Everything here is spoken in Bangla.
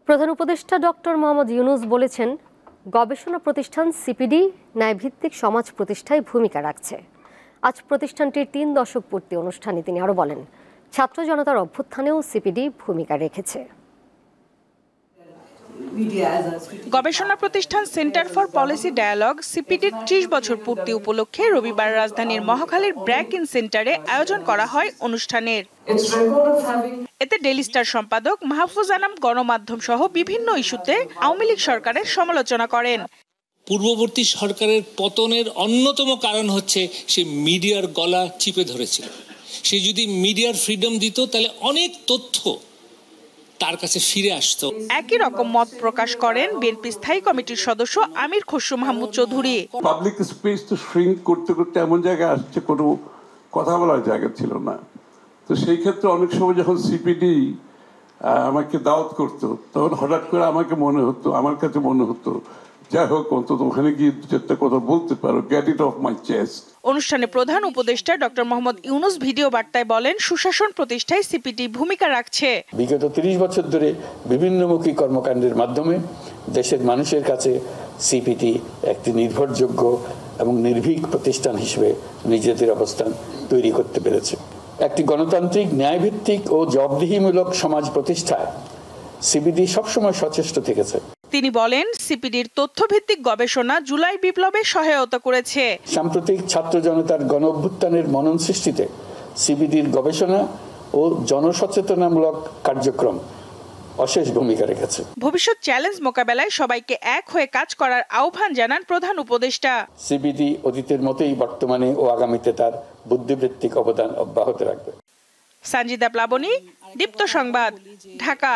প্রধান উপদেষ্টা ডক্টর মোহাম্মদ ইউনূস বলেছেন, গবেষণা প্রতিষ্ঠান সিপিডি ন্যায়ভিত্তিক সমাজ প্রতিষ্ঠায় ভূমিকা রাখছে। আজ প্রতিষ্ঠানটির ৩ দশক পূর্তি অনুষ্ঠানে তিনি আরও বলেন, ছাত্র জনতার অভ্যুত্থানেও সিপিডি ভূমিকা রেখেছে। গবেষণা প্রতিষ্ঠান সেন্টার ফর পলিসি ডায়ালগ সিপিডির ৩০ বছর পূর্তি উপলক্ষে রবিবার রাজধানীর মহাখালীর ব্র্যাক ইন সেন্টারে আয়োজন করা হয় অনুষ্ঠানের। এতে ডেইলি স্টার সম্পাদক মাহফুজ আনাম গণমাধ্যম সহ বিভিন্ন ইস্যুতে আওয়ামী লীগ সরকারের সমালোচনা করেন। পূর্ববর্তী সরকারের পতনের অন্যতম কারণ হচ্ছে সে মিডিয়ার গলা চিপে ধরেছিল। সে যদি মিডিয়ার ফ্রিডম দিত তাহলে অনেক তথ্য তার কাছে ফিরে আসতো। একই রকম মত প্রকাশ করেন বিএনপি স্থায়ী কমিটির সদস্য আমির খসরু মাহমুদ চৌধুরী। পাবলিক স্পেস তো শ্রিঙ্ক করতে করতে এমন জায়গায় আসছে কোনো কথা বলার জায়গা ছিল না। তো সেই ক্ষেত্রে অনেক সময় যখন সিপিডি আমাকে দাওয়াত করতো তখন হঠাৎ করে আমার কাছে মনে হতো যাই হোক অন্তত ওখানে গিয়ে একটা কথা বলতে পারো, get it of my chest. অনুষ্ঠানে প্রধান উপদেষ্টা ডক্টর মোহাম্মদ ইউনূস ভিডিও বার্তায় বলেন, সুশাসন প্রতিষ্ঠায় সিপিডি ভূমিকা রাখছে। বিগত ৩০ বছর ধরে বিভিন্নমুখী কর্মকাণ্ডের মাধ্যমে দেশের মানুষের কাছে সিপিডি একটি নির্ভরযোগ্য এবং নির্ভীক প্রতিষ্ঠান হিসেবে নিজেদের অবস্থান তৈরি করতে পেরেছে। একটি গণতান্ত্রিক, ন্যায়ভিত্তিক ও জবাবদিহিমূলক সমাজ প্রতিষ্ঠায় সিপিডি সবসময় সচেষ্ট থেকেছে। তিনি বলেন, সিপিডির তথ্যভিত্তিক গবেষণা জুলাই বিপ্লবে সহায়তা করেছে। সাম্প্রতিক ছাত্র জনতার গণ অভ্যুত্থানের মনন সৃষ্টিতে সিপিডির গবেষণা ও জনসচেতনামূলক কার্যক্রম অশেষ ভূমিকা রেখেছে। ভবিষ্যৎ চ্যালেঞ্জ মোকাবেলায় সবাইকে এক হয়ে কাজ করার আহ্বান জানান প্রধান উপদেষ্টা। সিপিডি অতীতের মতোই বর্তমানে ও আগামীতে তার বুদ্ধিবৃত্তিক অবদান অব্যাহত রাখবে। সঞ্জিদা প্লাবনী, দীপ্ত সংবাদ, ঢাকা।